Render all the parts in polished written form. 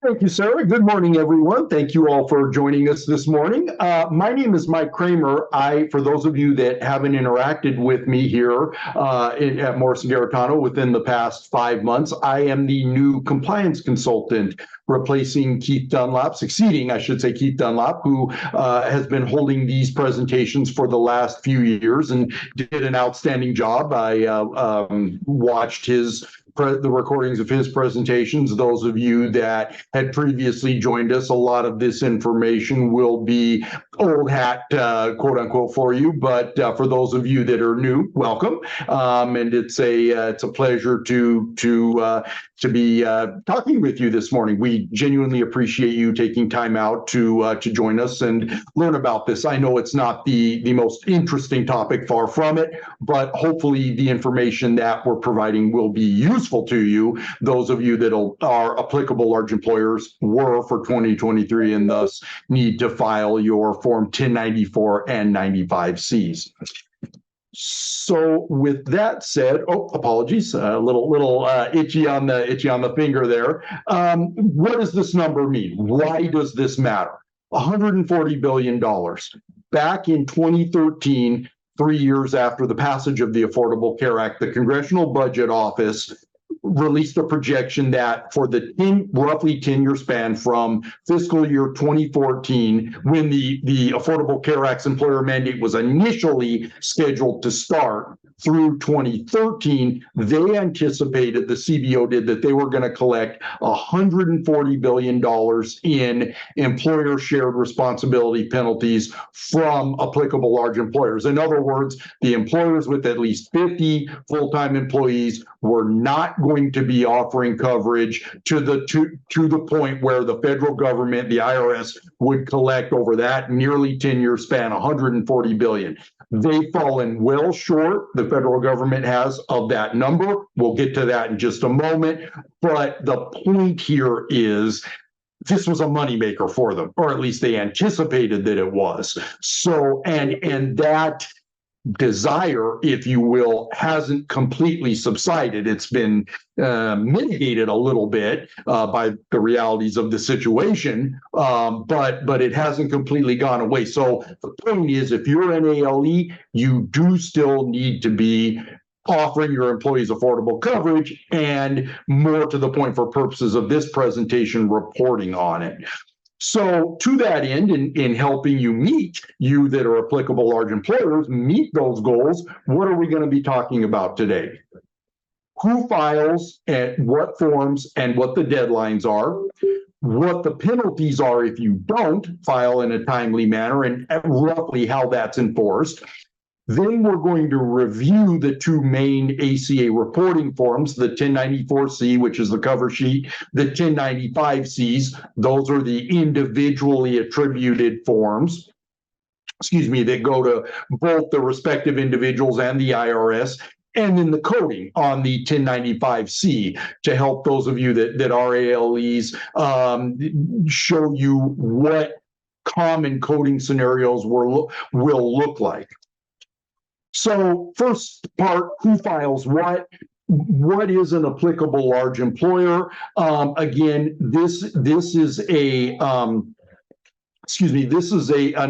Thank you, Sarah. Good morning, everyone. Thank you all for joining us this morning. My name is Mike Kramer. For those of you that haven't interacted with me here at Morrison Garritano within the past 5 months, I am the new compliance consultant replacing Keith Dunlap, succeeding, I should say, Keith Dunlap, who has been holding these presentations for the last few years and did an outstanding job. I watched the recordings of his presentations. Those of you that had previously joined us, a lot of this information will be old hat, quote unquote, for you. But for those of you that are new, welcome. And it's a pleasure to be talking with you this morning. We genuinely appreciate you taking time out to join us and learn about this. I know it's not the most interesting topic, far from it, but hopefully the information that we're providing will be useful to you. Those of you that are applicable large employers were for 2023 and thus need to file your Form 1094 and 95Cs. So with that said, apologies, a little itchy on the finger there. What does this number mean? Why does this matter? $140 billion. Back in 2013, 3 years after the passage of the Affordable Care Act, the Congressional Budget Office released a projection that for the roughly 10-year span from fiscal year 2014, when the Affordable Care Act's employer mandate was initially scheduled to start, through 2013, they anticipated, the CBO did, that they were going to collect $140 billion in employer shared responsibility penalties from applicable large employers. In other words, the employers with at least 50 full-time employees were not going to be offering coverage to the point where the federal government, the IRS, would collect over that nearly 10-year span $140 billion. They've fallen well short, the federal government has, of that number. We'll get to that in just a moment. But the point here is this was a moneymaker for them, or at least they anticipated that it was. So, and that desire, if you will, hasn't completely subsided. It's been mitigated a little bit by the realities of the situation, but it hasn't completely gone away. So the point is, if you're an ALE, you do still need to be offering your employees affordable coverage, and more to the point for purposes of this presentation, reporting on it. So to that end, in helping you that are applicable large employers, meet those goals, what are we going to be talking about today? Who files, and what forms, and what the deadlines are, what the penalties are if you don't file in a timely manner, and roughly how that's enforced. Then we're going to review the two main ACA reporting forms, the 1094C, which is the cover sheet, the 1095Cs. Those are the individually attributed forms, that go to both the respective individuals and the IRS. And then the coding on the 1095C to help those of you that are ALEs, show you what common coding scenarios will look like. So first part, who files what? What is an applicable large employer? Again, this is an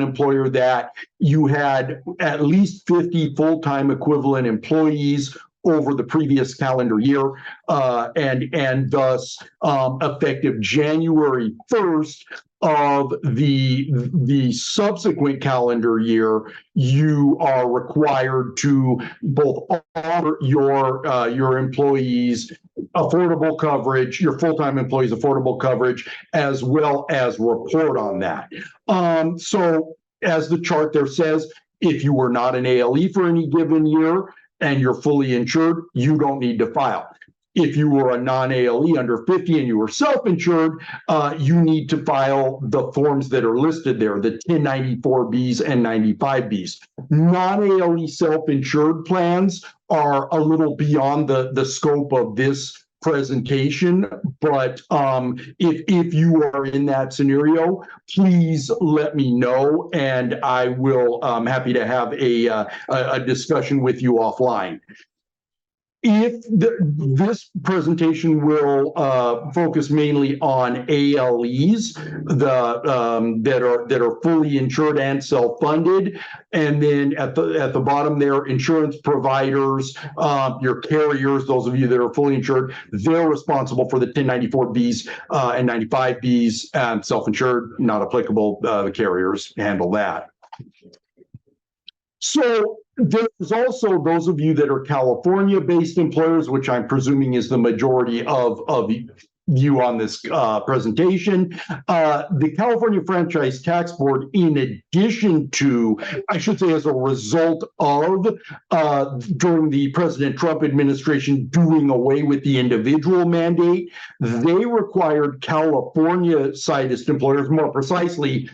employer that you had at least 50 full-time equivalent employees over the previous calendar year, and thus effective January 1st of the subsequent calendar year, you are required to both offer your employees affordable coverage, your full-time employees affordable coverage, as well as report on that. So as the chart there says, if you were not an ALE for any given year and you're fully insured, you don't need to file. If you were a non-ALE under 50 and you were self-insured, you need to file the forms that are listed there, the 1094Bs and 95Bs. Non-ALE self-insured plans are a little beyond the scope of this presentation, but if you are in that scenario, please let me know, and I will happy to have a discussion with you offline. This presentation will focus mainly on ALEs that are fully insured and self-funded, and then at the bottom there, insurance providers, your carriers, those of you that are fully insured, they're responsible for the 1094Bs and 95Bs, and self-insured not applicable. The carriers handle that. So there's also those of you that are California-based employers, which I'm presuming is the majority of you on this presentation. The California Franchise Tax Board, in addition to, I should say, as a result of during the President Trump administration doing away with the individual mandate, they required California-sided employers, more precisely,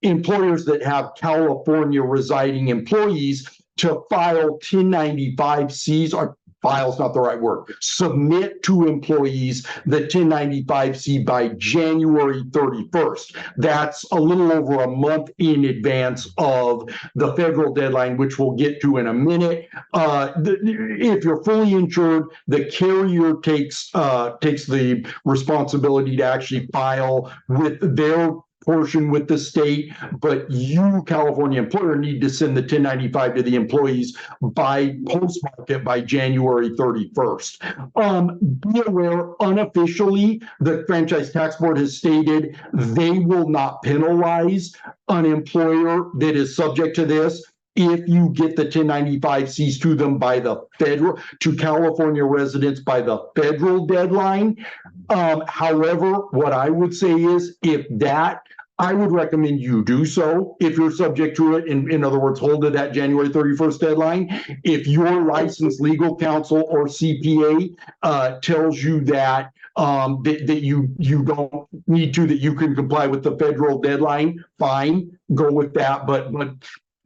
employers that have California residing employees, to file 1095Cs, or file's not the right word, submit to employees the 1095C by January 31st. That's a little over a month in advance of the federal deadline, which we'll get to in a minute. If you're fully insured, the carrier takes the responsibility to actually file with their portion with the state, but you, California employer, need to send the 1095 to the employees by post-market by January 31st. Be aware, unofficially, the Franchise Tax Board has stated they will not penalize an employer that is subject to this if you get the 1095Cs to them by the federal, to California residents by the federal deadline. However, what I would say is, I would recommend you do so if you're subject to it. In other words, hold to that January 31st deadline. If your licensed legal counsel or CPA tells you that that you don't need to, that you can comply with the federal deadline, fine, go with that. But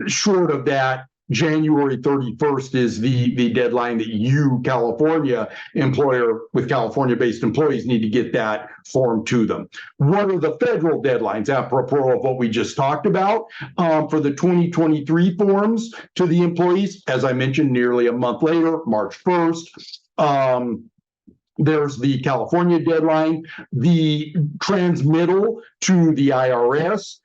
short of that, January 31st is the deadline that you, California employer with California-based employees, need to get that form to them. What are the federal deadlines, apropos of what we just talked about? For the 2023 forms to the employees, as I mentioned, nearly a month later, March 1st. There's the California deadline, the transmittal to the IRS,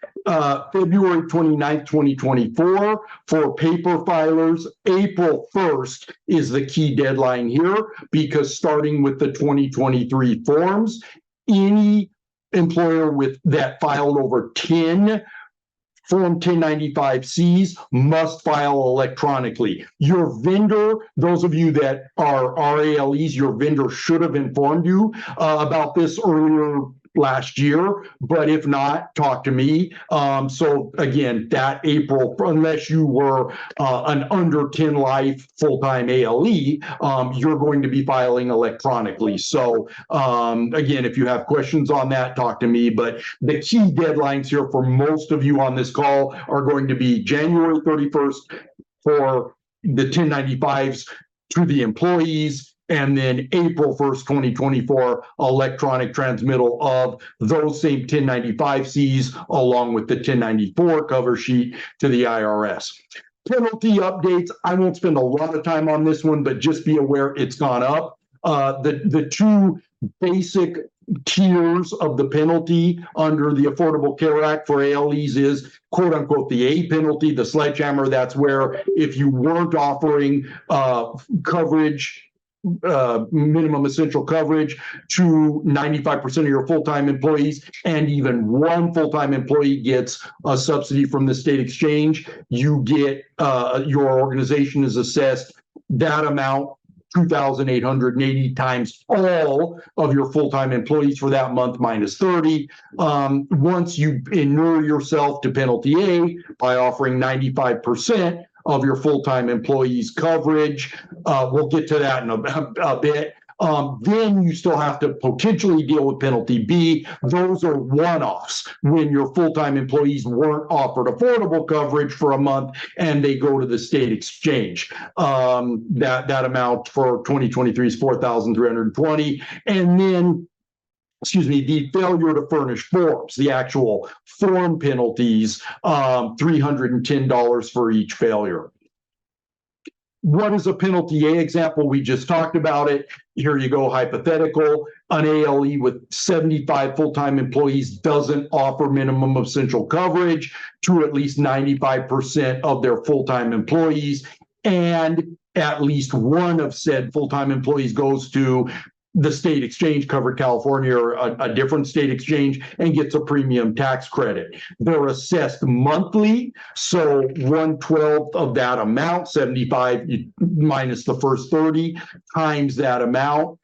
February 29th, 2024 for paper filers. April 1st is the key deadline here, because starting with the 2023 forms, any employer with that filed over 10 Form 1095Cs must file electronically. Your vendor, those of you that are RALEs, your vendor should have informed you about this earlier last year, but if not, talk to me. So again, that April, unless you were an under 10 life full-time ALE, you're going to be filing electronically. So again, if you have questions on that, talk to me. But the key deadlines here for most of you on this call are going to be January 31st for the 1095s to the employees, and then April 1st, 2024, electronic transmittal of those same 1095Cs along with the 1094 cover sheet to the IRS. Penalty updates, I won't spend a lot of time on this one, but just be aware it's gone up. The two basic tiers of the penalty under the Affordable Care Act for ALEs is, quote unquote, the A penalty, the sledgehammer. That's where if you weren't offering coverage, minimum essential coverage to 95% of your full-time employees, and even one full-time employee gets a subsidy from the state exchange, you get, your organization is assessed that amount, 2,880 times all of your full-time employees for that month minus 30. Once you inure yourself to penalty A by offering 95% of your full-time employees coverage, we'll get to that in a bit. Then you still have to potentially deal with penalty B. Those are one-offs when your full-time employees weren't offered affordable coverage for a month and they go to the state exchange. That amount for 2023 is 4,320. And then, the failure to furnish forms, the actual form penalties, $310 for each failure. What is a penalty A example? We just talked about it. Here you go, hypothetical. An ALE with 75 full-time employees doesn't offer minimum essential coverage to at least 95% of their full-time employees, and at least one of said full-time employees goes to the state exchange, covered California or a different state exchange, and gets a premium tax credit. They're assessed monthly, so 1/12 of that amount, 75 minus the first 30 times that amount.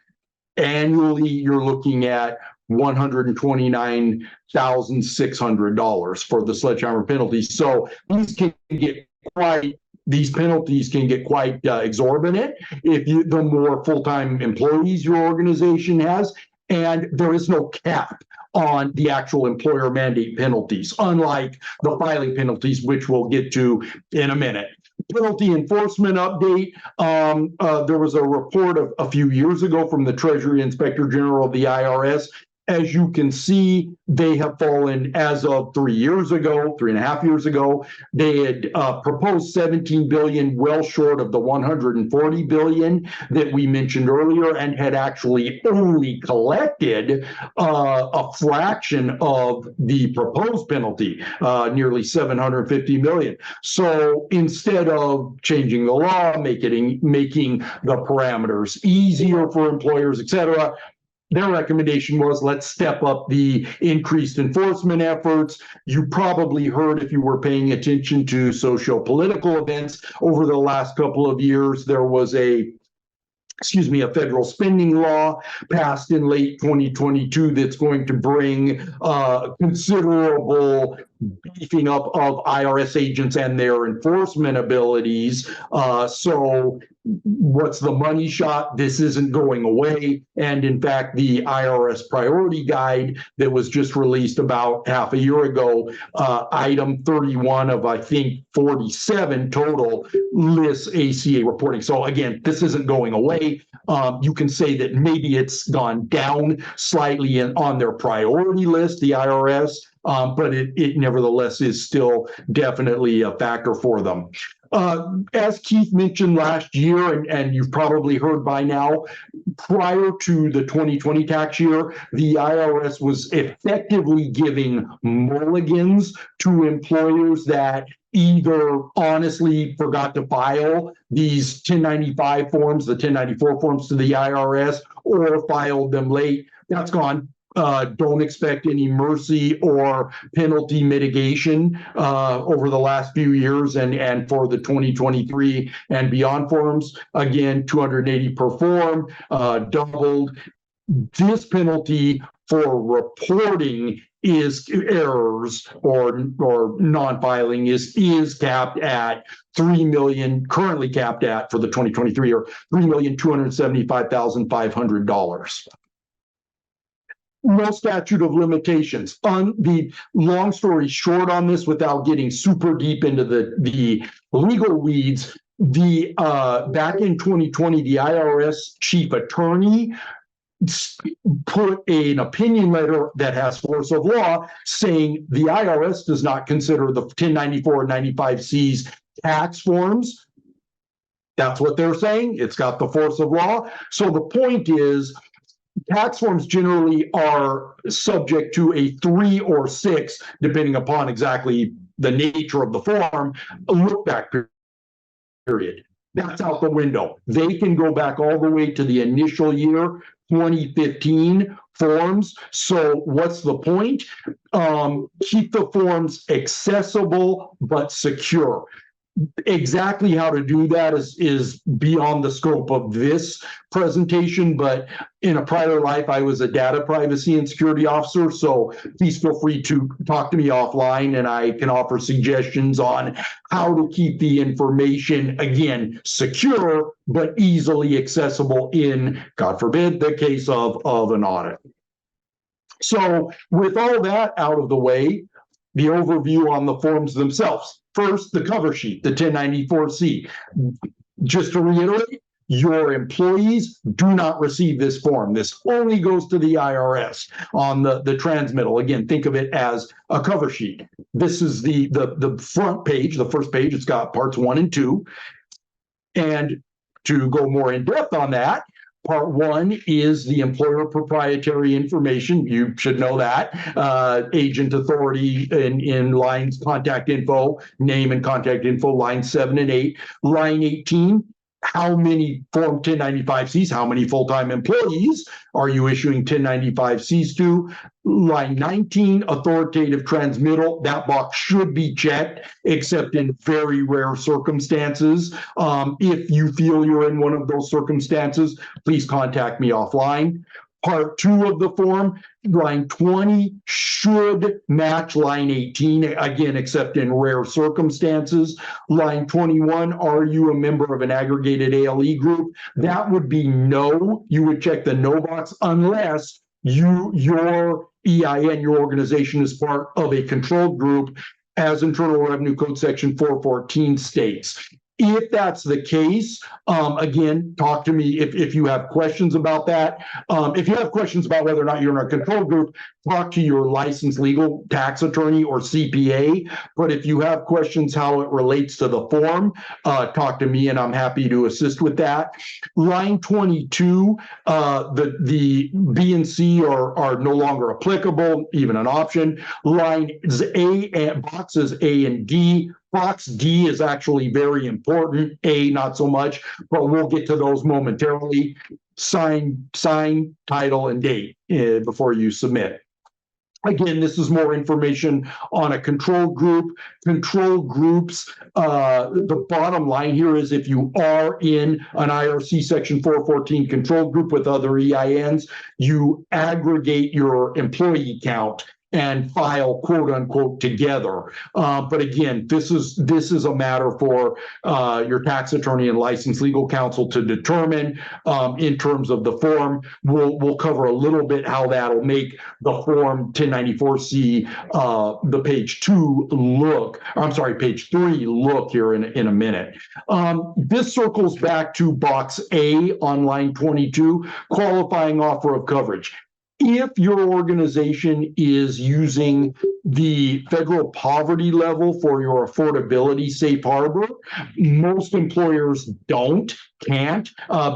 Annually, you're looking at $129,600 for the sledgehammer penalties. So these penalties can get quite exorbitant if the more full-time employees your organization has, and there is no cap on the actual employer mandate penalties, unlike the filing penalties, which we'll get to in a minute. Penalty enforcement update. There was a report a few years ago from the Treasury Inspector General of the IRS. As you can see, they have fallen as of 3.5 years ago. They had proposed 17 billion, well short of the 140 billion that we mentioned earlier, and had actually only collected a fraction of the proposed penalty, nearly 750 million. So instead of changing the law, making the parameters easier for employers, et cetera, their recommendation was, let's step up the increased enforcement efforts. You probably heard, if you were paying attention to socio-political events over the last couple of years, there was a federal spending law passed in late 2022 that's going to bring considerable beefing up of IRS agents and their enforcement abilities. So what's the money shot? This isn't going away. And in fact, the IRS priority guide that was just released about half a year ago, item 31 of, I think, 47 total lists ACA reporting. So again, this isn't going away. You can say that maybe it's gone down slightly on their priority list, the IRS, but it nevertheless is still definitely a factor for them. As Keith mentioned last year, and you've probably heard by now, prior to the 2020 tax year, the IRS was effectively giving mulligans to employers that either honestly forgot to file these 1095 forms, the 1094 forms to the IRS, or filed them late. That's gone. Don't expect any mercy or penalty mitigation over the last few years, and for the 2023 and beyond forms. Again, 280 per form, doubled. This penalty for reporting is errors or non-filing is capped at 3 million, currently capped at for the 2023 or $3,275,500. No statute of limitations. On the long story short on this, without getting super deep into the legal weeds, back in 2020, the IRS chief attorney put an opinion letter that has force of law saying the IRS does not consider the 1094 and 95C's tax forms. That's what they're saying. It's got the force of law. So the point is, tax forms generally are subject to a 3 or 6, depending upon exactly the nature of the form, a look back period. That's out the window. They can go back all the way to the initial year, 2015 forms. So what's the point? Keep the forms accessible but secure. Exactly how to do that is beyond the scope of this presentation, but in a prior life, I was a data privacy and security officer, so please feel free to talk to me offline and I can offer suggestions on how to keep the information, again, secure, but easily accessible in, God forbid, the case of an audit. So with all that out of the way, the overview on the forms themselves. First, the cover sheet, the 1094C. Just to reiterate, your employees do not receive this form. This only goes to the IRS on the transmittal. Again, think of it as a cover sheet. This is the front page, the first page. It's got parts 1 and 2. And to go more in depth on that, Part 1 is the employer proprietary information. You should know that. Agent authority in lines contact info, name and contact info, lines 7 and 8. Line 18, how many Form 1095-Cs, how many full-time employees are you issuing 1095-Cs to? Line 19, authoritative transmittal. That box should be checked, except in very rare circumstances. If you feel you're in one of those circumstances, please contact me offline. Part 2 of the form, line 20 should match line 18, again, except in rare circumstances. Line 21, are you a member of an aggregated ALE group? That would be no. You would check the no box unless your EIN, your organization, is part of a controlled group, as Internal Revenue Code Section 414 states. If that's the case, again, talk to me if you have questions about that. If you have questions about whether or not you're in a control group, talk to your licensed legal tax attorney or CPA. But if you have questions how it relates to the form, talk to me and I'm happy to assist with that. Line 22, the B and C are no longer applicable, even an option. Lines A and boxes A and D. Box D is actually very important. A, not so much, but we'll get to those momentarily. Sign, title, and date before you submit. Again, this is more information on a control group. Control groups, the bottom line here is if you are in an IRC Section 414 control group with other EINs, you aggregate your employee count and file quote unquote together. But again, this is a matter for your tax attorney and licensed legal counsel to determine. In terms of the form, we'll cover a little bit how that'll make the form 1094-C, the page 2 look, I'm sorry, page 3 look here in a minute. This circles back to box A on line 22, qualifying offer of coverage. If your organization is using the federal poverty level for your affordability safe harbor, most employers can't,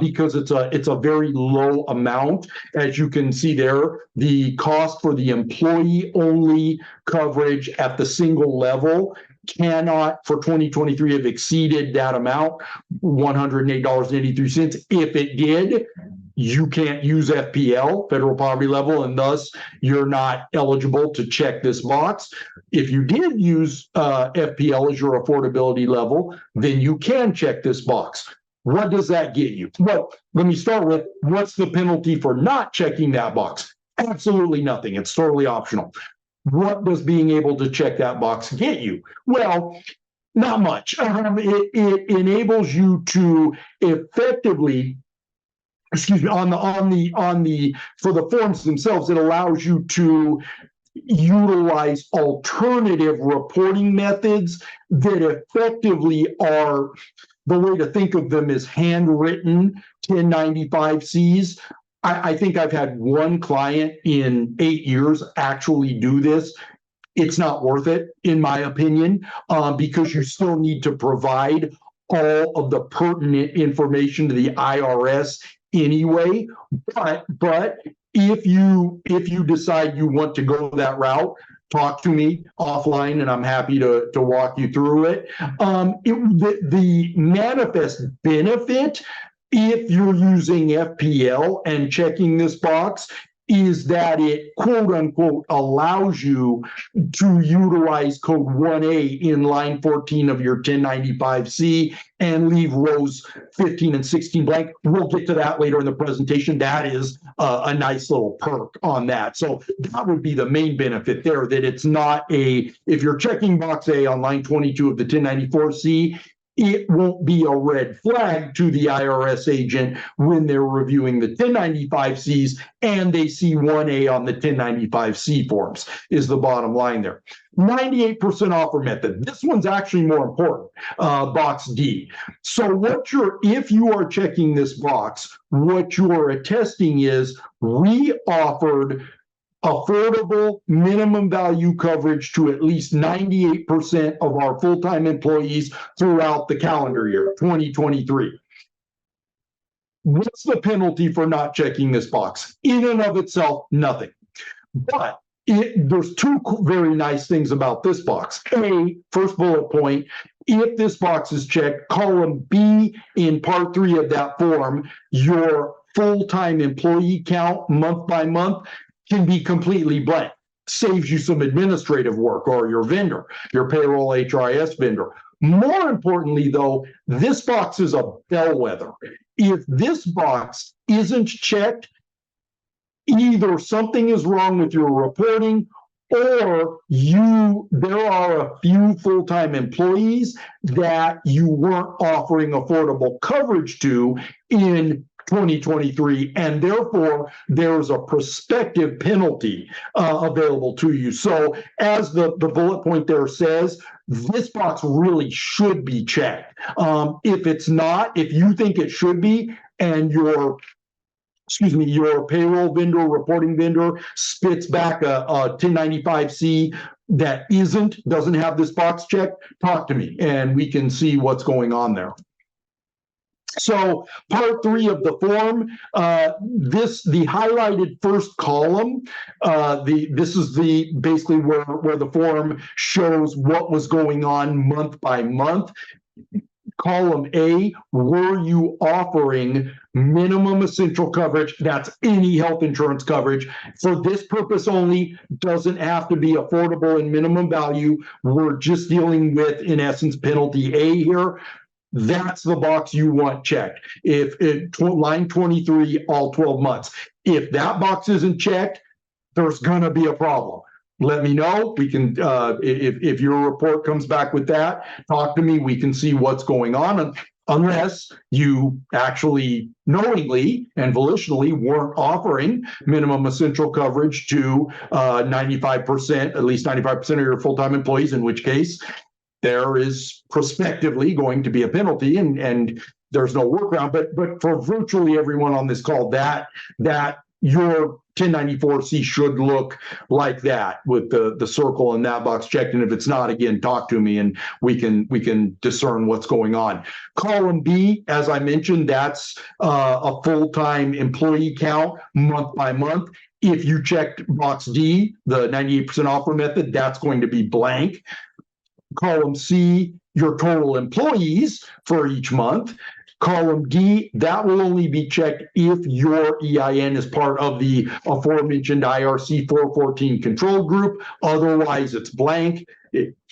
because it's a very low amount. As you can see there, the cost for the employee-only coverage at the single level cannot, for 2023, have exceeded that amount, $108.83. If it did, you can't use FPL, federal poverty level, and thus you're not eligible to check this box. If you did use FPL as your affordability level, then you can check this box. What does that get you? Well, let me start with, what's the penalty for not checking that box? Absolutely nothing. It's totally optional. What does being able to check that box get you? Well, not much. It enables you to effectively, excuse me, for the forms themselves, it allows you to utilize alternative reporting methods that effectively are, the way to think of them is handwritten 1095-Cs. I think I've had one client in 8 years actually do this. It's not worth it, in my opinion, because you still need to provide all of the pertinent information to the IRS anyway. But if you decide you want to go that route, talk to me offline and I'm happy to walk you through it. The manifest benefit, if you're using FPL and checking this box, is that it quote unquote allows you to utilize code 1A in line 14 of your 1095-C and leave rows 15 and 16 blank. We'll get to that later in the presentation. That is a nice little perk on that. So that would be the main benefit there, that it's not if you're checking box A on line 22 of the 1094-C, it won't be a red flag to the IRS agent when they're reviewing the 1095-Cs and they see 1A on the 1095-C forms, is the bottom line there. 98% offer method. This one's actually more important, box D. So if you are checking this box, what you're attesting is we offered affordable minimum value coverage to at least 98% of our full-time employees throughout the calendar year, 2023. What's the penalty for not checking this box? In and of itself, nothing. But there's two very nice things about this box. A, first bullet point, if this box is checked, column B in part 3 of that form, your full-time employee count month by month can be completely blank. Saves you some administrative work, or your vendor, your payroll HRIS vendor. More importantly, though, this box is a bellwether. If this box isn't checked, either something is wrong with your reporting, or there are a few full-time employees that you weren't offering affordable coverage to in 2023, and therefore there's a prospective penalty available to you. So as the bullet point there says, this box really should be checked. If it's not, if you think it should be, and your payroll vendor, reporting vendor spits back a 1095-C that doesn't have this box checked, talk to me and we can see what's going on there. So part 3 of the form, the highlighted first column, this is basically where the form shows what was going on month by month. Column A, were you offering minimum essential coverage? That's any health insurance coverage. For this purpose only, doesn't have to be affordable and minimum value. We're just dealing with, in essence, penalty A here. That's the box you want checked. Line 23, all 12 months. If that box isn't checked, there's going to be a problem. Let me know. We can, if your report comes back with that, talk to me. We can see what's going on. Unless you actually knowingly and volitionally weren't offering minimum essential coverage to 95%, at least 95% of your full-time employees, in which case there is prospectively going to be a penalty, and there's no workaround. But for virtually everyone on this call, that your 1094-C should look like that, with the circle in that box checked. And if it's not, again, talk to me and we can discern what's going on. Column B, as I mentioned, that's a full-time employee count month by month. If you checked box D, the 98% offer method, that's going to be blank. Column C, your total employees for each month. Column D, that will only be checked if your EIN is part of the aforementioned IRC 414 control group. Otherwise, it's blank.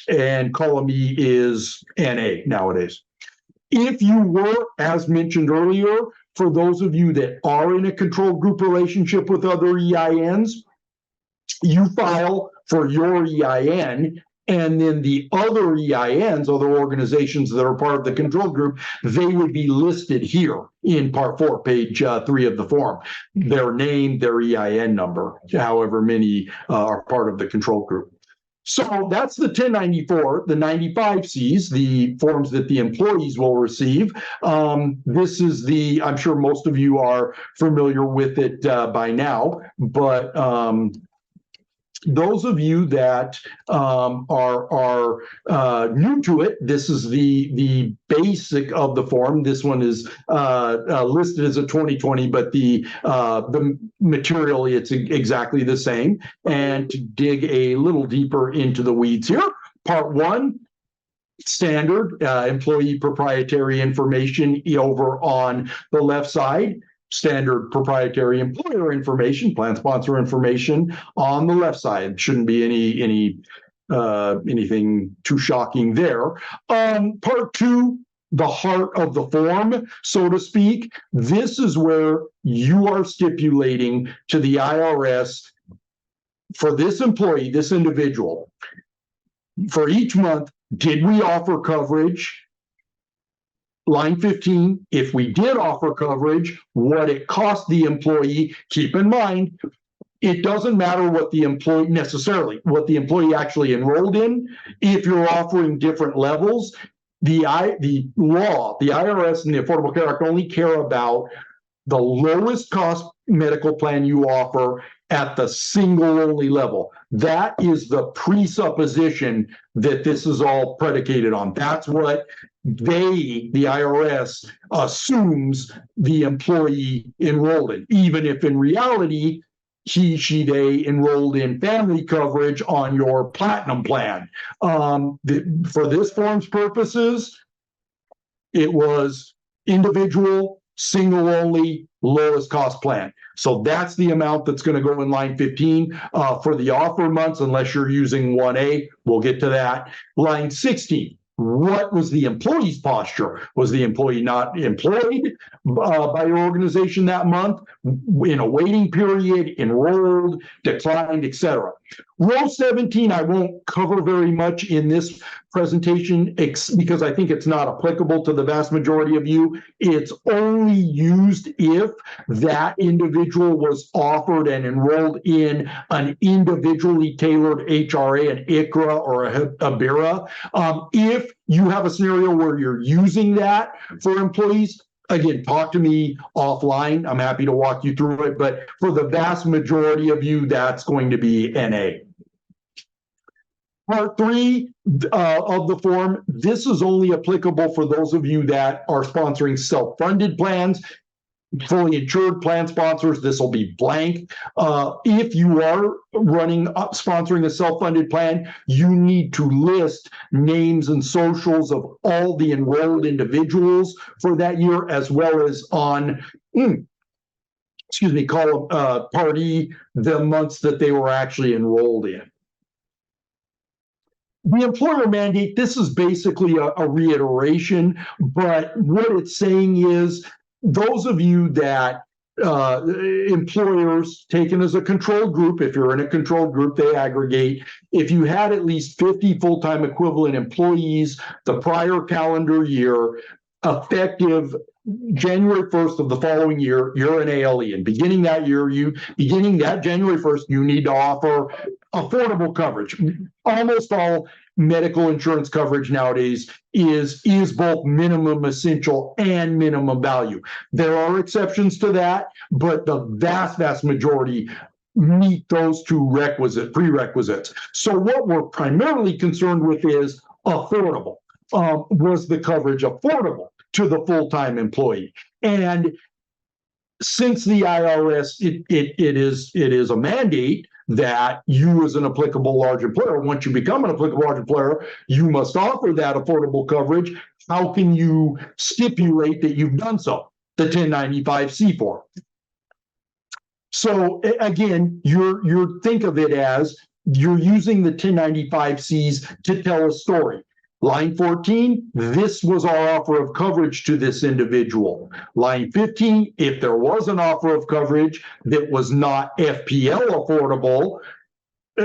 And column E is NA nowadays. If you were, as mentioned earlier, for those of you that are in a control group relationship with other EINs, you file for your EIN. And then the other EINs, other organizations that are part of the control group, they would be listed here in part 4, page 3 of the form. Their name, their EIN number, however many are part of the control group. So that's the 1094, the 95Cs, the forms that the employees will receive. This is I'm sure most of you are familiar with it by now, but those of you that are new to it, this is the basic of the form. This one is listed as a 2020, but the material, it's exactly the same. And to dig a little deeper into the weeds here, part 1, standard employee proprietary information over on the left side. Standard proprietary employer information, plan sponsor information on the left side. Shouldn't be anything too shocking there. Part 2, the heart of the form, so to speak. This is where you are stipulating to the IRS, for this employee, this individual, for each month, did we offer coverage? Line 15, if we did offer coverage, what it cost the employee. Keep in mind, it doesn't matter what the employee actually enrolled in. If you're offering different levels, the law, the IRS and the Affordable Care Act only care about the lowest cost medical plan you offer at the single only level. That is the presupposition that this is all predicated on. That's what the IRS, assumes the employee enrolled in, even if in reality, they enrolled in family coverage on your platinum plan. For this form's purposes, it was individual, single only, lowest cost plan. So that's the amount that's going to go in line 15 for the offer months, unless you're using 1A. We'll get to that. Line 16. What was the employee's posture? Was the employee not employed by your organization that month, in a waiting period, enrolled, declined, etc.? Row 17, I won't cover very much in this presentation because I think it's not applicable to the vast majority of you. It's only used if that individual was offered and enrolled in an individually tailored HRA, an ICRA, or a BIRA. If you have a scenario where you're using that for employees, again, talk to me offline. I'm happy to walk you through it. But for the vast majority of you, that's going to be NA. Part 3 of the form, this is only applicable for those of you that are sponsoring self-funded plans. Fully insured plan sponsors, this will be blank. If you are sponsoring a self-funded plan, you need to list names and socials of all the enrolled individuals for that year, as well as on column Part E, the months that they were actually enrolled in. The employer mandate, this is basically a reiteration, but what it's saying is, those of you that employers taken as a control group, if you're in a control group, they aggregate. If you had at least 50 full-time equivalent employees the prior calendar year, effective January 1st of the following year, you're an ALE. And beginning that January 1st, you need to offer affordable coverage. Almost all medical insurance coverage nowadays is both minimum essential and minimum value. There are exceptions to that, but the vast majority meet those two prerequisites. So what we're primarily concerned with is affordable. Was the coverage affordable to the full-time employee? And since the IRS, it is a mandate that you, as an applicable large employer, once you become an applicable large employer, you must offer that affordable coverage. How can you stipulate that you've done so? The 1095C form. So again, you think of it as you're using the 1095Cs to tell a story. Line 14, this was our offer of coverage to this individual. Line 15, if there was an offer of coverage that was not FPL affordable,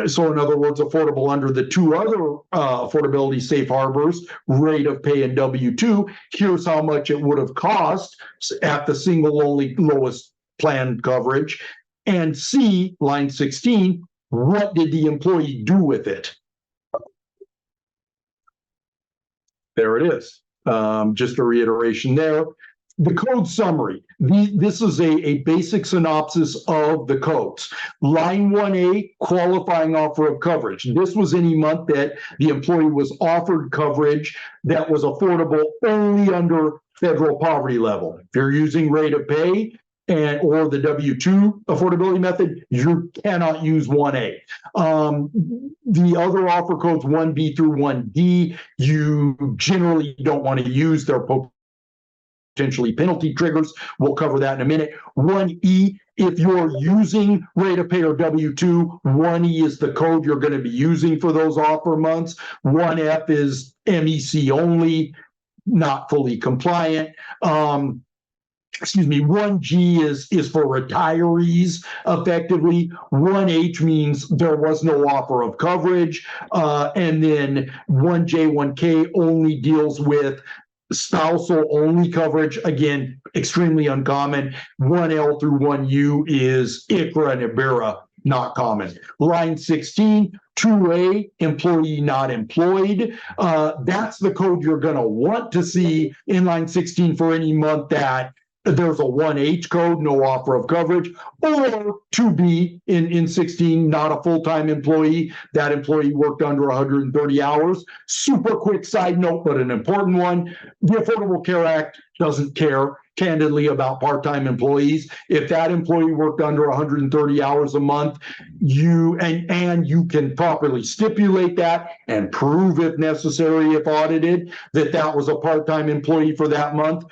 so in other words, affordable under the two other affordability safe harbors, rate of pay and W-2, here's how much it would have cost at the single only lowest plan coverage. And C, line 16, what did the employee do with it? There it is. Just a reiteration there. The code summary. This is a basic synopsis of the codes. Line 1A, qualifying offer of coverage. This was any month that the employee was offered coverage that was affordable only under federal poverty level. If you're using rate of pay or the W-2 affordability method, you cannot use 1A. The other offer codes 1B through 1D, you generally don't want to use. They're potentially penalty triggers. We'll cover that in a minute. 1E, if you're using rate of pay or W-2, 1E is the code you're going to be using for those offer months. 1F is MEC only, not fully compliant. 1G is for retirees, effectively. 1H means there was no offer of coverage. And then 1J, 1K only deals with spousal only coverage. Again, extremely uncommon. 1L through 1U is ICRA and IBERA, not common. Line 16, 2A, employee not employed. That's the code you're going to want to see in line 16 for any month that there's a 1H code, no offer of coverage, or 2B in 16, not a full-time employee. That employee worked under 130 hours. Super quick side note, but an important one. The Affordable Care Act doesn't care, candidly, about part-time employees. If that employee worked under 130 hours a month, you can properly stipulate that and prove, if necessary, if audited, that that was a part-time employee for that month.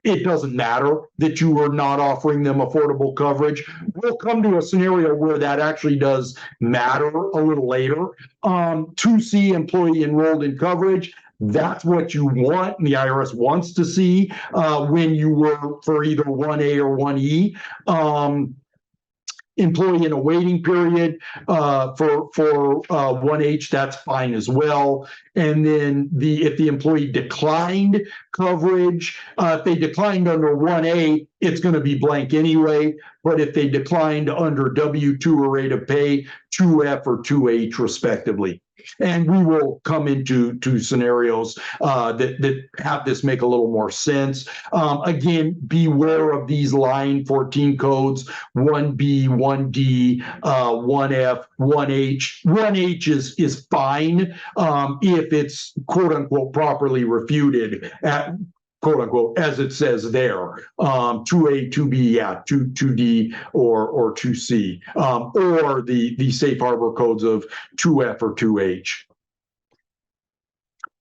It doesn't matter that you are not offering them affordable coverage. We'll come to a scenario where that actually does matter a little later. 2C, employee enrolled in coverage. That's what you want, and the IRS wants to see when you were for either 1A or 1E. Employee in a waiting period for 1H, that's fine as well. And then if the employee declined coverage, if they declined under 1A, it's going to be blank anyway. But if they declined under W-2 or rate of pay, 2F or 2H respectively. And we will come into scenarios that have this make a little more sense. Again, beware of these line 14 codes, 1B, 1D, 1F, 1H. 1H is fine if it's quote unquote properly refuted at quote unquote, as it says there, 2A, 2B, 2D, or 2C, or the safe harbor codes of 2F or 2H.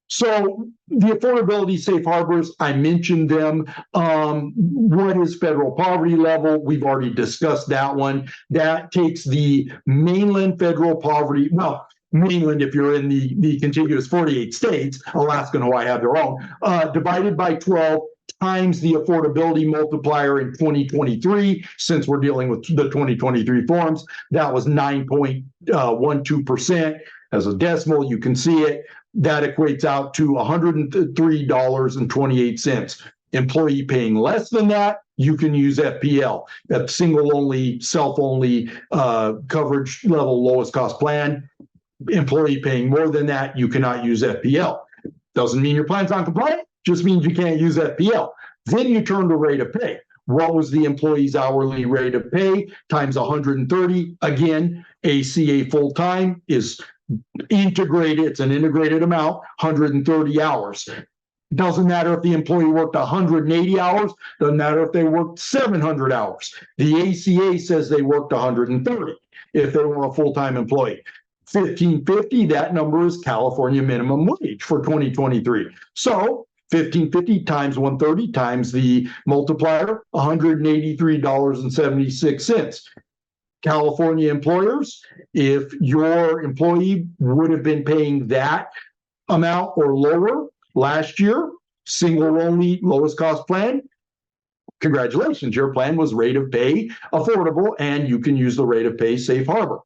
So the affordability safe harbors, I mentioned them. What is federal poverty level? We've already discussed that one. That takes the mainland federal poverty, well, mainland if you're in the contiguous 48 states, Alaska and Hawaii have their own, divided by 12 times the affordability multiplier in 2023. Since we're dealing with the 2023 forms, that was 9.12%. As a decimal, you can see it. That equates out to $103.28. Employee paying less than that, you can use FPL. That single-only, self-only coverage level lowest cost plan. Employee paying more than that, you cannot use FPL. Doesn't mean your plan's not compliant, just means you can't use FPL. Then you turn to rate of pay. What was the employee's hourly rate of pay times 130? Again, ACA full-time is integrated, it's an integrated amount, 130 hours. Doesn't matter if the employee worked 180 hours, doesn't matter if they worked 700 hours. The ACA says they worked 130 if they were a full-time employee. 1550, that number is California minimum wage for 2023. So 1550 times 130 times the multiplier, $183.76. California employers, if your employee would have been paying that amount or lower last year, single only lowest cost plan, congratulations, your plan was rate of pay affordable and you can use the rate of pay safe harbor.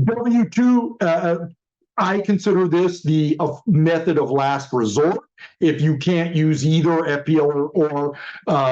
W-2, I consider this the method of last resort. If you can't use either FPL or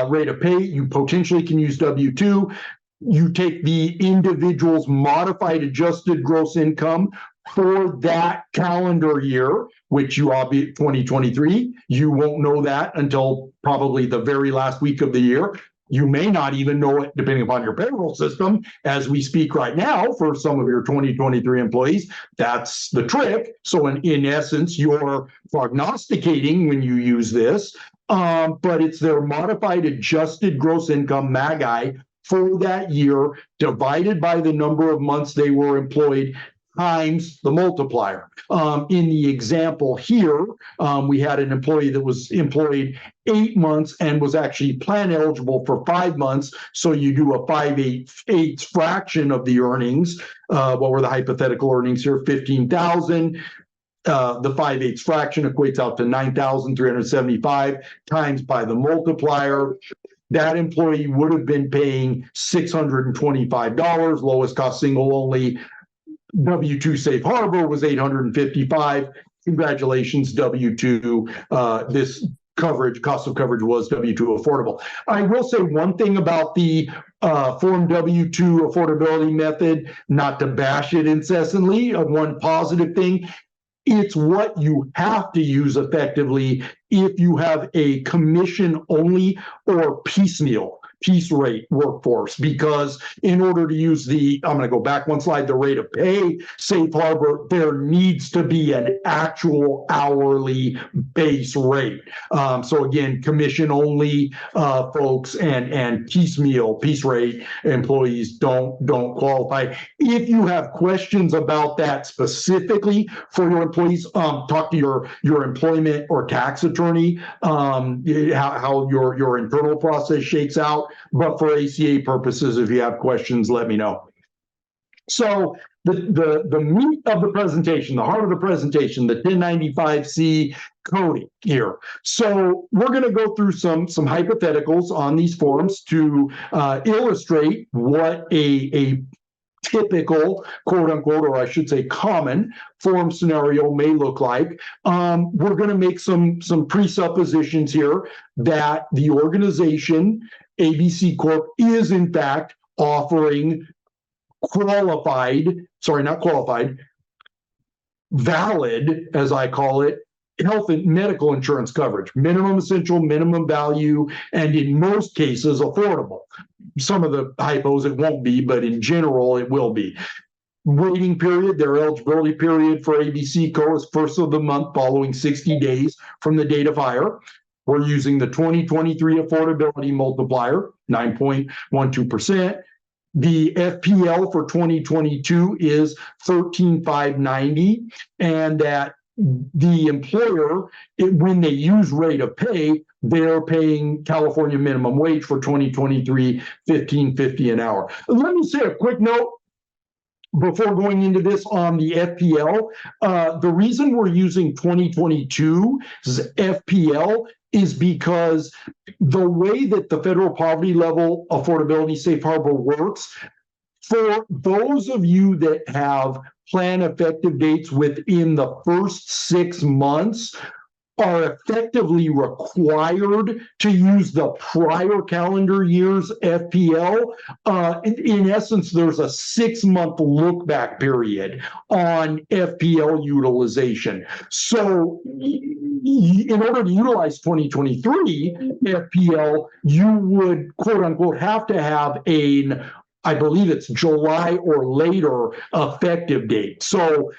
rate of pay, you potentially can use W-2. You take the individual's modified adjusted gross income for that calendar year, which you obviously 2023, you won't know that until probably the very last week of the year. You may not even know it depending upon your payroll system as we speak right now for some of your 2023 employees. That's the trick. So in essence, you're prognosticating when you use this, but it's their modified adjusted gross income, MAGI, for that year divided by the number of months they were employed times the multiplier. In the example here, we had an employee that was employed 8 months and was actually plan eligible for 5 months. So you do a 5/8 fraction of the earnings. What were the hypothetical earnings here? 15,000. The 5/8 fraction equates out to 9,375 times by the multiplier. That employee would have been paying $625, lowest cost single only. W-2 safe harbor was $855. Congratulations, W-2. This coverage, cost of coverage was W-2 affordable. I will say one thing about the Form W-2 affordability method, not to bash it incessantly, one positive thing, it's what you have to use effectively if you have a commission only or piece rate workforce, because in order to use I'm going to go back one slide, the rate of pay safe harbor, there needs to be an actual hourly base rate. So again, commission only folks and piece rate employees don't qualify. If you have questions about that specifically for your employees, talk to your employment or tax attorney, how your internal process shakes out. But for ACA purposes, if you have questions, let me know. So the meat of the presentation, the heart of the presentation, the 1095C coding here. So we're going to go through some hypotheticals on these forms to illustrate what a typical, quote unquote, or I should say common form scenario may look like. We're going to make some presuppositions here that the organization, ABC Corp, is in fact offering valid, as I call it, health and medical insurance coverage, minimum essential, minimum value, and in most cases, affordable. Some of the hypos it won't be, but in general, it will be. Waiting period, their eligibility period for ABC Co is first of the month following 60 days from the date of hire. We're using the 2023 affordability multiplier, 9.12%. The FPL for 2022 is 13,590, and that the employer, when they use rate of pay, they're paying California minimum wage for 2023, $15.50 an hour. Let me say a quick note before going into this on the FPL. The reason we're using 2022's FPL is because the way that the federal poverty level affordability safe harbor works, for those of you that have plan effective dates within the first 6 months, are effectively required to use the prior calendar year's FPL. In essence, there's a 6-month look back period on FPL utilization. So in order to utilize 2023 FPL, you would, quote unquote, have to have I believe it's July or later effective date. So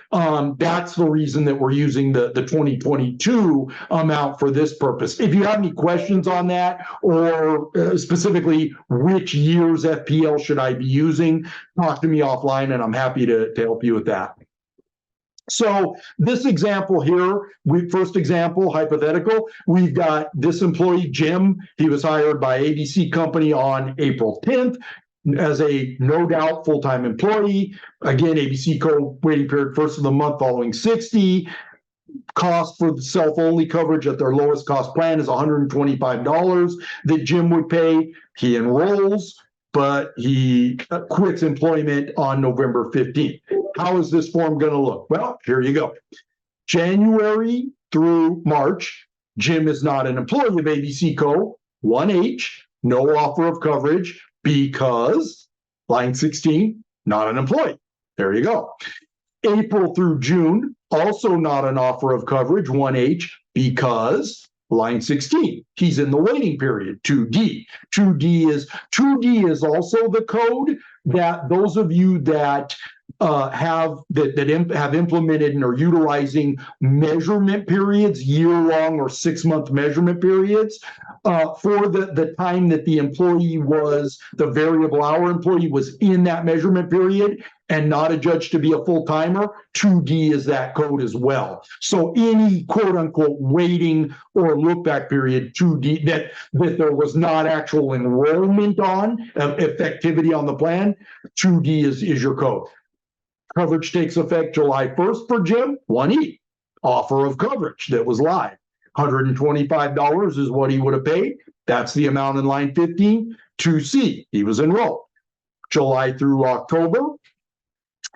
that's the reason that we're using the 2022 amount for this purpose. If you have any questions on that, or specifically which year's FPL should I be using, talk to me offline and I'm happy to help you with that. So this example here, first example, hypothetical, we've got this employee, Jim. He was hired by ABC Company on April 10th. As a no doubt full-time employee. Again, ABC Co waiting period first of the month following 60. Cost for the self-only coverage at their lowest cost plan is $125 that Jim would pay. He enrolls, but he quits employment on November 15th. How is this form going to look? Well, here you go. January through March, Jim is not an employee of ABC Co. 1H, no offer of coverage, because line 16, not an employee. There you go. April through June, also not an offer of coverage, 1H, because line 16, he's in the waiting period, 2D. 2D is also the code that those of you that have implemented and are utilizing measurement periods, year-long or 6-month measurement periods, for the time that the employee was, the variable hour employee was in that measurement period and not adjudged to be a full-timer, 2D is that code as well. So any quote-unquote waiting or look-back period, 2D, that there was not actual enrollment on, effectivity on the plan, 2D is your code. Coverage takes effect July 1st for Jim, 1E, offer of coverage that was live. $125 is what he would have paid. That's the amount in line 15. 2C, he was enrolled. July through October,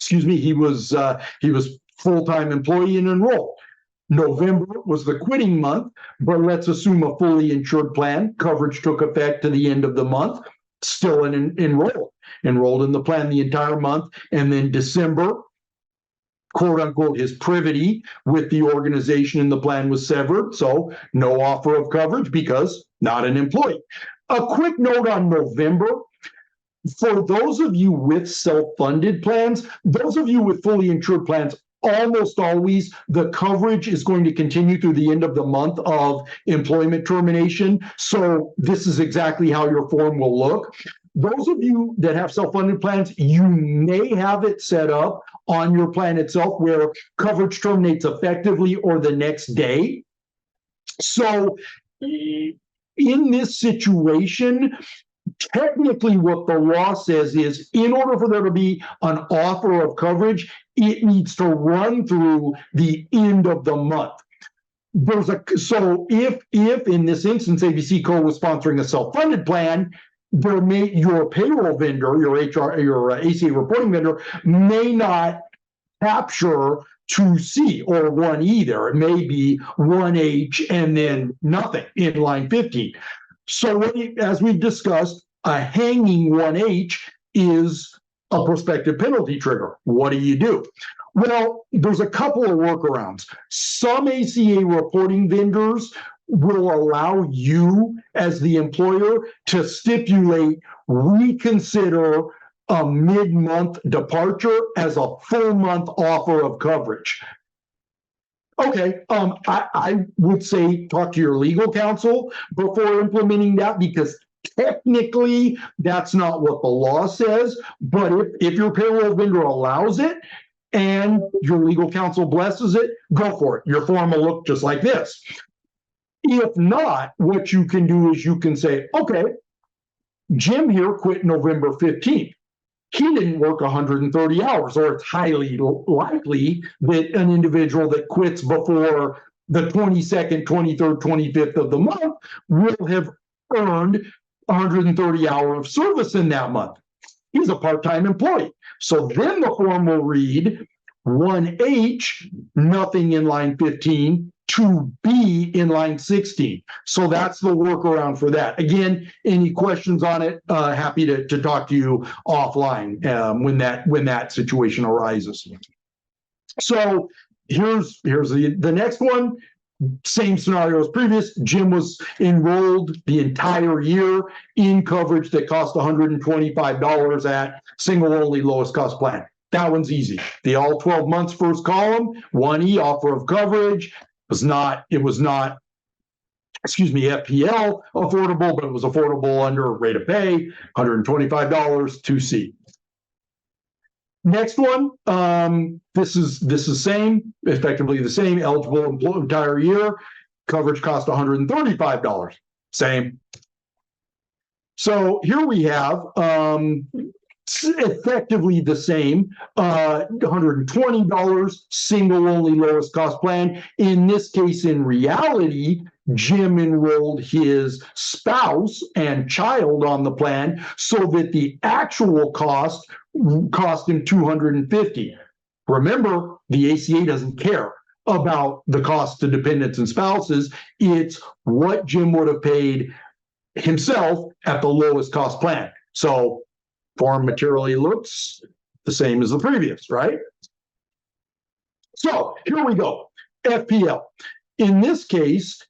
he was full-time employee and enrolled. November was the quitting month, but let's assume a fully insured plan. Coverage took effect to the end of the month, still enrolled in the plan the entire month. And then December, quote unquote, his privity with the organization and the plan was severed. So no offer of coverage because not an employee. A quick note on November. For those of you with self-funded plans, those of you with fully insured plans, almost always the coverage is going to continue through the end of the month of employment termination. So this is exactly how your form will look. Those of you that have self-funded plans, you may have it set up on your plan itself where coverage terminates effectively or the next day. So in this situation, technically what the law says is in order for there to be an offer of coverage, it needs to run through the end of the month. So if in this instance ABC Co was sponsoring a self-funded plan, your payroll vendor, your ACA reporting vendor may not capture 2C or 1 either. It may be 1H and then nothing in line 15. So as we've discussed, a hanging 1H is a prospective penalty trigger. What do? Well, there's a couple of workarounds. Some ACA reporting vendors will allow you as the employer to stipulate, reconsider a mid-month departure as a full month offer of coverage. Okay, I would say talk to your legal counsel before implementing that because technically that's not what the law says. But if your payroll vendor allows it and your legal counsel blesses it, go for it. Your form will look just like this. If not, what you can do is you can say, okay, Jim here quit November 15th. He didn't work 130 hours, or it's highly likely that an individual that quits before the 22nd, 23rd, 25th of the month will have earned 130 hours of service in that month. He's a part-time employee. So then the form will read 1H, nothing in line 15, 2B in line 16. So that's the workaround for that. Again, any questions on it, happy to talk to you offline when that situation arises. So here's the next one. Same scenario as previous. Jim was enrolled the entire year in coverage that cost $125 at single-only lowest cost plan. That one's easy. The all 12 months first column, 1E offer of coverage. It was not, FPL affordable, but it was affordable under rate of pay, $125, 2C. Next one, this is same, effectively the same, eligible entire year, coverage cost $135, same. So here we have effectively the same, $120, single only lowest cost plan. In this case, in reality, Jim enrolled his spouse and child on the plan so that the actual cost him $250. Remember, the ACA doesn't care about the cost to dependents and spouses. It's what Jim would have paid himself at the lowest cost plan. So form materially looks the same as the previous, right? So here we go. FPL. In this case,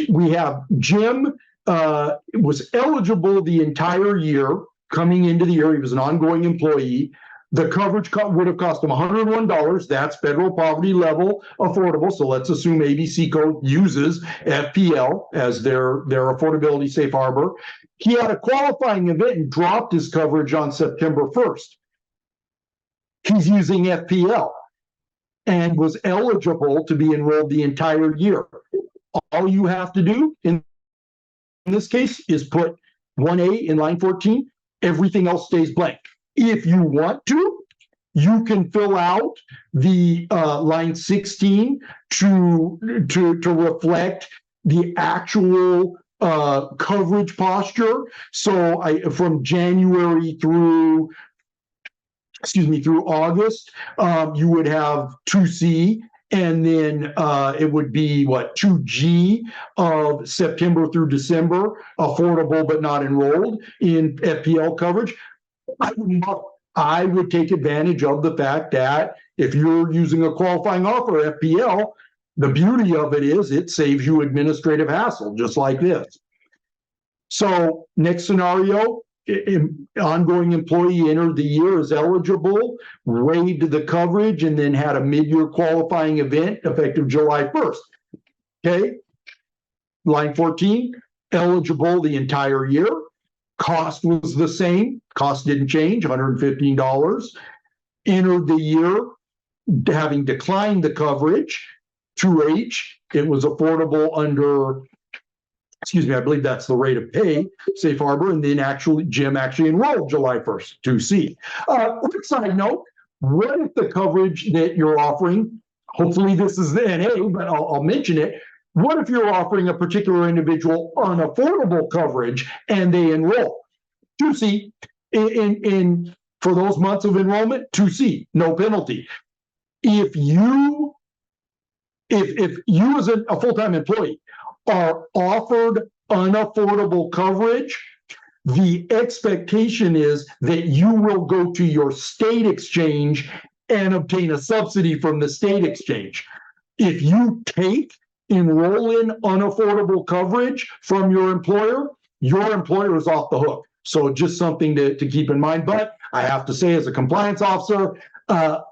we have Jim was eligible the entire year coming into the year. He was an ongoing employee. The coverage would have cost him $101. That's federal poverty level affordable. So let's assume ABC Co uses FPL as their affordability safe harbor. He had a qualifying event and dropped his coverage on September 1st. He's using FPL and was eligible to be enrolled the entire year. All you have to do in this case is put 1A in line 14. Everything else stays blank. If you want to, you can fill out the line 16 to reflect the actual coverage posture. So from January through August, you would have 2C, and then it would be 2G of September through December, affordable but not enrolled in FPL coverage. I wouldn't bother. I would take advantage of the fact that if you're using a qualifying offer, FPL, the beauty of it is it saves you administrative hassle, just like this. So next scenario, ongoing employee entered the year as eligible, waived the coverage, and then had a mid-year qualifying event effective July 1st. Okay. Line 14, eligible the entire year. Cost was the same. Cost didn't change, $115. Entered the year having declined the coverage. 2H, it was affordable under, excuse me, I believe that's the rate of pay, safe harbor, and then Jim actually enrolled July 1st, 2C. Quick side note, what if the coverage that you're offering, hopefully this is the NA, but I'll mention it, what if you're offering a particular individual unaffordable coverage and they enroll? 2C, for those months of enrollment, 2C, no penalty. If you as a full-time employee are offered unaffordable coverage, the expectation is that you will go to your state exchange and obtain a subsidy from the state exchange. If you enroll in unaffordable coverage from your employer is off the hook. So just something to keep in mind. But I have to say, as a compliance officer,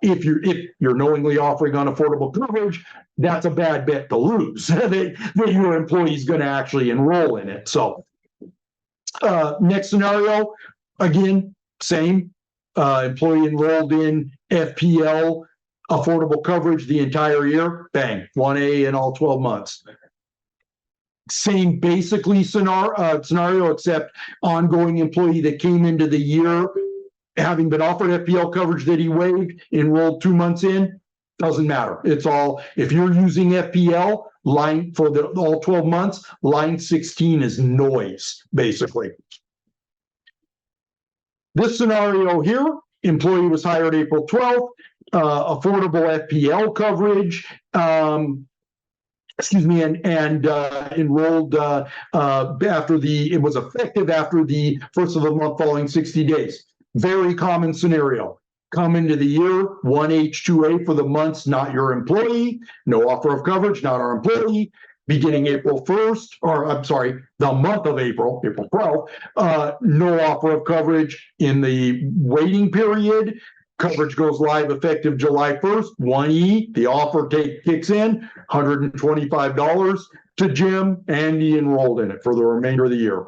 if you're knowingly offering unaffordable coverage, that's a bad bet to lose, that your employee is going to actually enroll in it. So next scenario, again, same, employee enrolled in FPL, affordable coverage the entire year, bang, 1A in all 12 months. Same basically scenario, except ongoing employee that came into the year having been offered FPL coverage that he waived, enrolled 2 months in, doesn't matter. It's all, if you're using FPL line for all 12 months, line 16 is noise, basically. This scenario here, employee was hired April 12th, affordable FPL coverage, and enrolled it was effective after the first of the month following 60 days. Very common scenario. Come into the year, 1H, 2A for the months, not your employee. No offer of coverage, not our employee. Beginning April 1st, or I'm sorry, the month of April 12th, no offer of coverage in the waiting period. Coverage goes live effective July 1st, 1E, the offer kicks in, $125 to Jim, and he enrolled in it for the remainder of the year.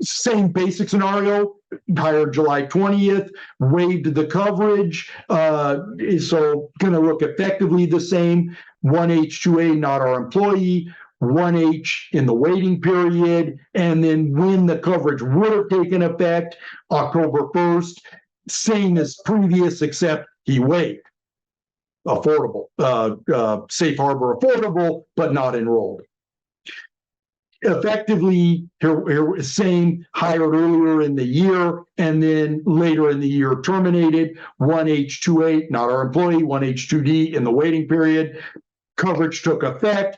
Same basic scenario, hired July 20th, waived the coverage, so going to look effectively the same. 1H, 2A, not our employee, 1H in the waiting period, and then when the coverage would have taken effect, October 1st, same as previous, except he waived. Affordable, safe harbor affordable, but not enrolled. Effectively, here same, hired earlier in the year, and then later in the year terminated. 1H, 2A, not our employee, 1H, 2D in the waiting period. Coverage took effect,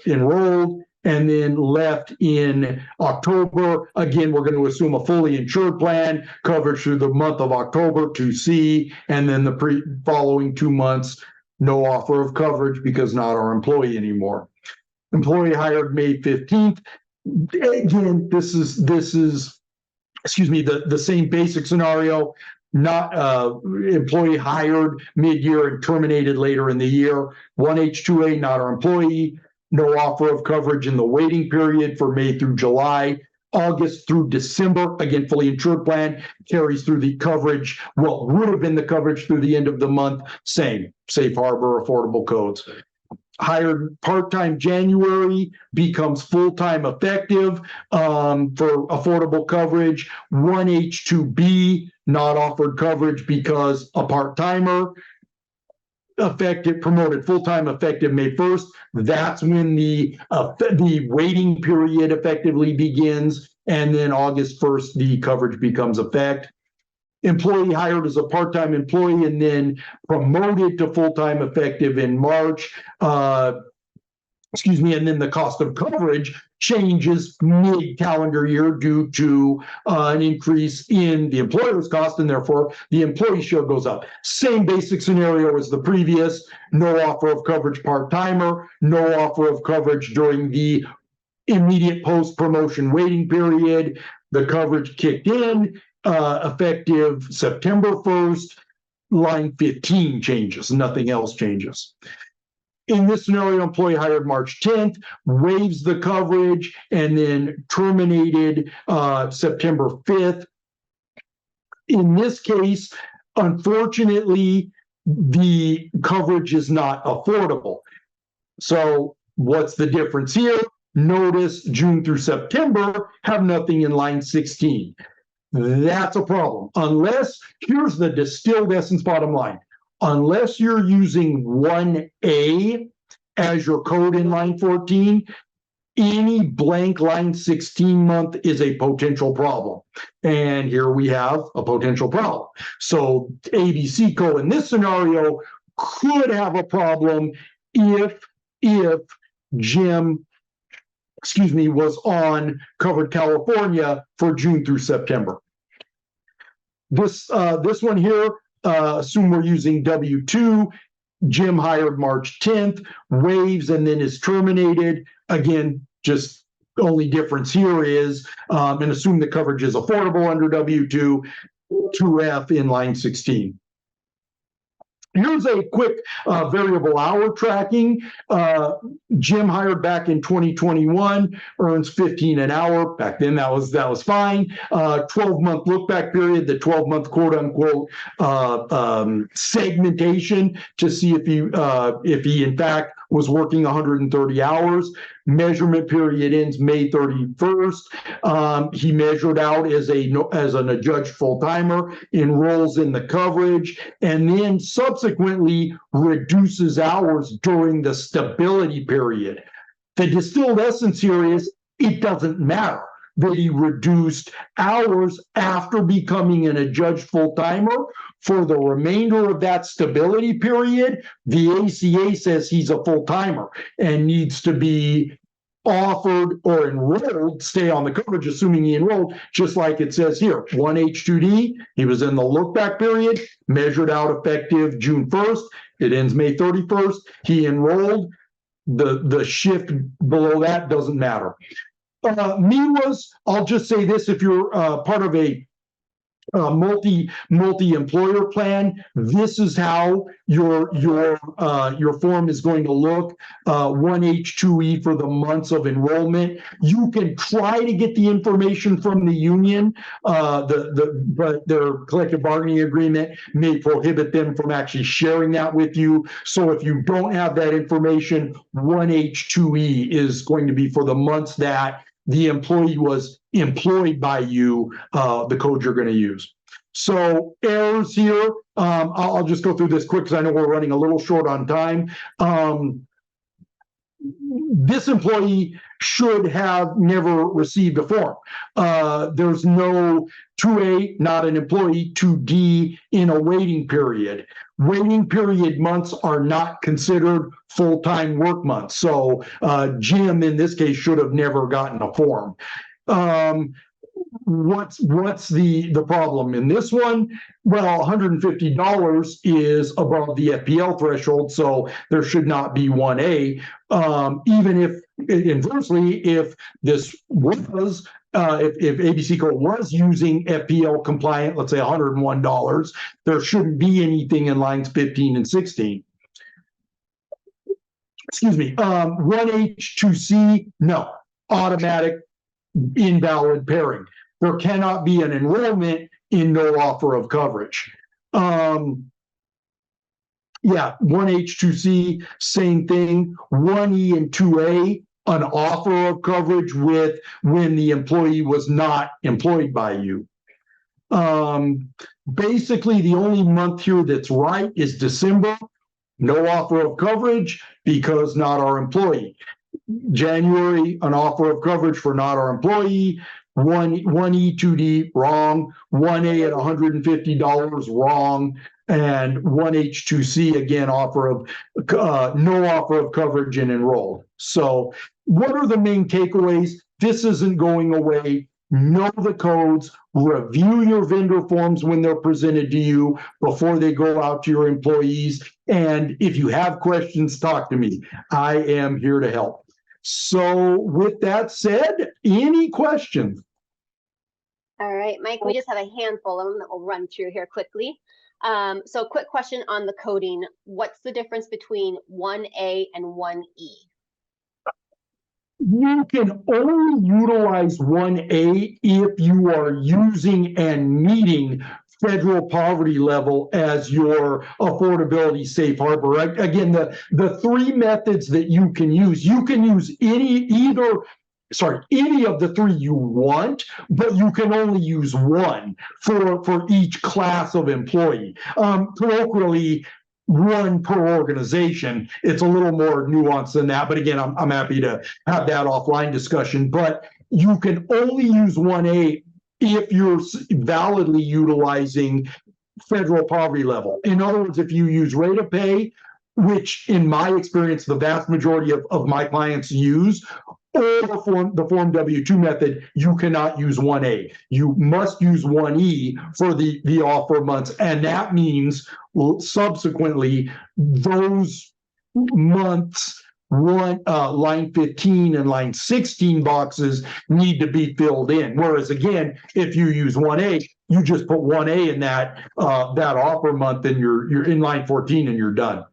enrolled, and then left in October. Again, we're going to assume a fully insured plan, coverage through the month of October to C, and then the following 2 months, no offer of coverage because not our employee anymore. Employee hired May 15th. Again, this is the same basic scenario. Not employee hired mid-year and terminated later in the year. 1H, 2A, not our employee. No offer of coverage in the waiting period for May through July. August through December, again, fully insured plan, carries through the coverage, what would have been the coverage through the end of the month, same, safe harbor, affordable codes. Hired part-time January, becomes full-time effective for affordable coverage. 1H2B, not offered coverage because a part-timer. Effective, promoted full-time effective May 1st. That's when the waiting period effectively begins. And then August 1st, the coverage becomes effect. Employee hired as a part-time employee and then promoted to full-time effective in March. excuse me, and then the cost of coverage changes mid-calendar year due to an increase in the employer's cost, and therefore the employee share goes up. Same basic scenario as the previous, no offer of coverage part-timer, no offer of coverage during the immediate post-promotion waiting period. The coverage kicked in effective September 1st. Line 15 changes, nothing else changes. In this scenario, employee hired March 10th, waives the coverage, and then terminated September 5th. In this case, unfortunately, the coverage is not affordable. So what's the difference here? Notice June through September have nothing in line 16. That's a problem. Unless, here's the distilled essence bottom line. Unless you're using 1A as your code in line 14, any blank line 16 month is a potential problem. And here we have a potential problem. So ABC code in this scenario could have a problem if Jim, excuse me, was on covered California for June through September. This one here, assume we're using W-2. Jim hired March 10th, waives, and then is terminated. Again, just only difference here is, and assume the coverage is affordable under W-2, 2F in line 16. Here's a quick variable hour tracking. Jim hired back in 2021, earns 15 an hour. Back then that was fine. 12-month look back period, the 12-month quote unquote segmentation to see if he in fact was working 130 hours. Measurement period ends May 31st. He measured out as an adjudged full-timer, enrolls in the coverage, and then subsequently reduces hours during the stability period. The distilled essence here is it doesn't matter that he reduced hours after becoming an adjudged full-timer. For the remainder of that stability period, the ACA says he's a full-timer and needs to be offered or enrolled, stay on the coverage, assuming he enrolled, just like it says here. 1H2D, he was in the look-back period, measured out effective June 1st. It ends May 31st. He enrolled. The shift below that doesn't matter. MIWAs, I'll just say this, if you're part of a multi-employer plan, this is how your form is going to look. 1H2E for the months of enrollment. You can try to get the information from the union, but their collective bargaining agreement may prohibit them from actually sharing that with you. So if you don't have that information, 1H2E is going to be for the months that the employee was employed by you, the code you're going to use. So errors here, I'll just go through this quick because I know we're running a little short on time. This employee should have never received a form. There's no 2A, not an employee, 2D in a waiting period. Waiting period months are not considered full-time work months. So Jim, in this case, should have never gotten a form. What's the problem in this one? Well, $150 is above the FPL threshold, so there should not be 1A. Even if, inversely, if this was, if ABC Code was using FPL compliant, let's say $101, there shouldn't be anything in lines 15 and 16. Excuse me, 1H2C, no, automatic invalid pairing. There cannot be an enrollment in no offer of coverage. Yeah, 1H2C, same thing. 1E and 2A, an offer of coverage with when the employee was not employed by you. Basically, the only month here that's right is December. No offer of coverage because not our employee. January, an offer of coverage for not our employee. one E, 2D, wrong. 1A at $150, wrong. And 1H2C, again, offer of no offer of coverage and enrolled. So what are the main takeaways? This isn't going away. Know the codes, review your vendor forms when they're presented to you before they go out to your employees. And if you have questions, talk to me. I am here to help. So with that said, any questions? All right, Mike, we just have a handful of them that we'll run through here quickly. So quick question on the coding. What's the difference between 1A and 1E? You can only utilize 1A if you are using and meeting federal poverty level as your affordability safe harbor. Right? Again, the three methods that you can use any of the three you want, but you can only use one for each class of employee. Colloquially, one per organization. It's a little more nuanced than that, but again, I'm happy to have that offline discussion. But you can only use 1A if you're validly utilizing federal poverty level. In other words, if you use rate of pay, which in my experience, the vast majority of my clients use, or the form W-2 method, you cannot use 1A. You must use 1E for the offer months. And that means subsequently those months, line 15 and line 16 boxes need to be filled in. Whereas again, if you use 1A, you just put 1A in that offer month and you're in line 14 and you're done.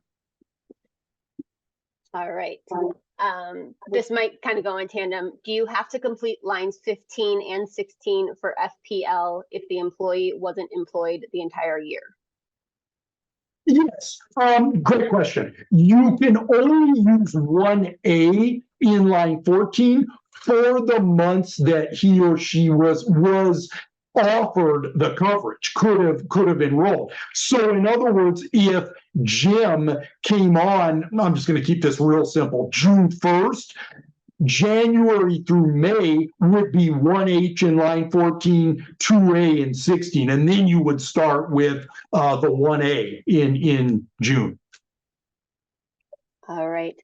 All right. This might kind of go in tandem. Do you have to complete lines 15 and 16 for FPL if the employee wasn't employed the entire year? Yes, great question. You can only use 1A in line 14 for the months that he or she was offered the coverage, could have enrolled. So in other words, if Jim came on, I'm just going to keep this real simple, June 1st, January through May would be 1H in line 14, 2A in 16, and then you would start with the 1A in June. All right.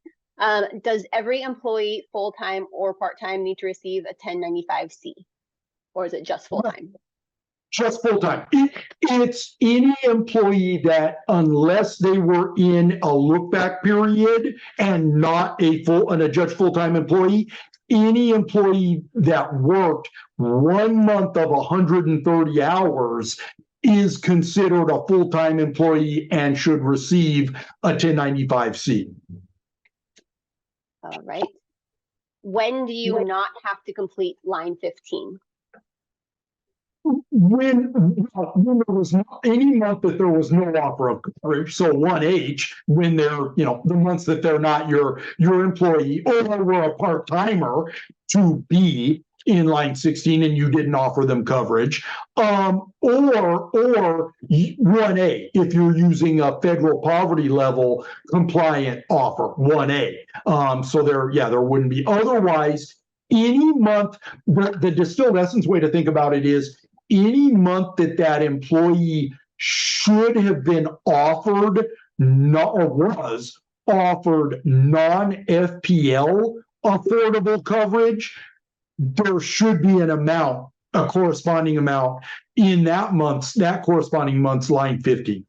Does every employee, full-time or part-time, need to receive a 1095C? Or is it just full-time? Just full-time. It's any employee that, unless they were in a look-back period and not a judge full-time employee, any employee that worked 1 month of 130 hours is considered a full-time employee and should receive a 1095C. All right. When do you not have to complete line 15? When there was any month that there was no offer of coverage, so 1H, when they're, the months that they're not your employee, or were a part-timer, to be in line 16 and you didn't offer them coverage, or 1A, if you're using a federal poverty level compliant offer, 1A. So there wouldn't be. Otherwise, any month, the distilled essence way to think about it is, any month that employee should have been offered was offered non-FPL affordable coverage, there should be a corresponding amount in that corresponding month's line 50.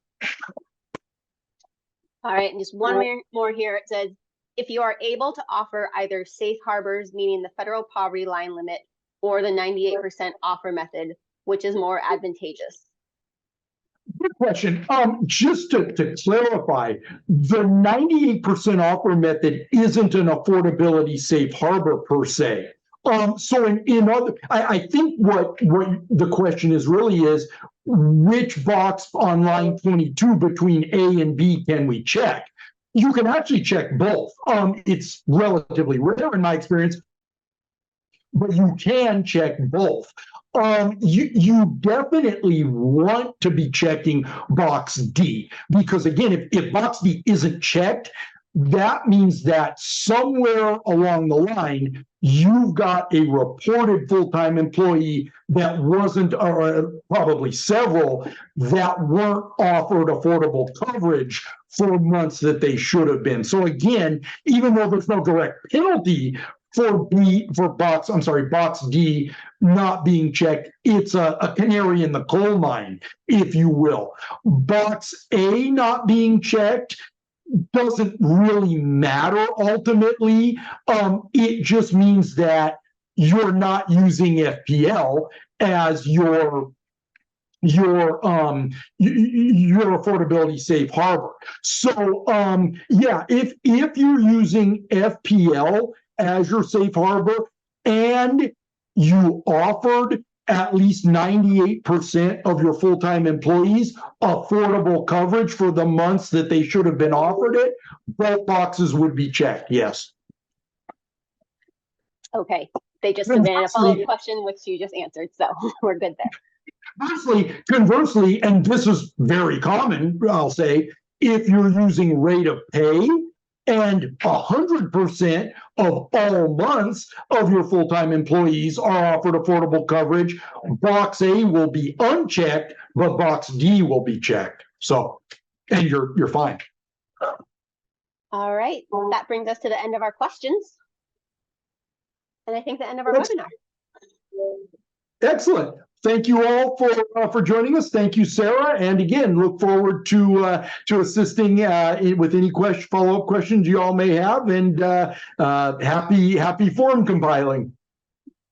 All right, and just one more here. It says, if you are able to offer either safe harbors, meaning the federal poverty line limit, or the 98% offer method, which is more advantageous? Good question. Just to clarify, the 98% offer method isn't an affordability safe harbor per se. So I think what the question is really is, which box on line 22 between A and B can we check? You can actually check both. It's relatively rare in my experience, but you can check both. You definitely want to be checking box D, because again, if box D isn't checked, that means that somewhere along the line, you've got a reported full-time employee that wasn't, or probably several, that weren't offered affordable coverage for months that they should have been. So again, even though there's no direct penalty for box D not being checked, it's a canary in the coal mine, if you will. Box A not being checked doesn't really matter ultimately. It just means that you're not using FPL as your affordability safe harbor. So yeah, if you're using FPL as your safe harbor and you offered at least 98% of your full-time employees affordable coverage for the months that they should have been offered it, both boxes would be checked, yes. Okay, they just submitted a follow-up question, which you just answered, so we're good there. Conversely, and this is very common, I'll say, if you're using rate of pay and 100% of all months of your full-time employees are offered affordable coverage, box A will be unchecked, but box D will be checked. So, and you're fine. All right, that brings us to the end of our questions. And I think the end of our webinar. Excellent. Thank you all for joining us. Thank you, Sarah. And again, look forward to assisting with any follow-up questions you all may have. And happy form compiling.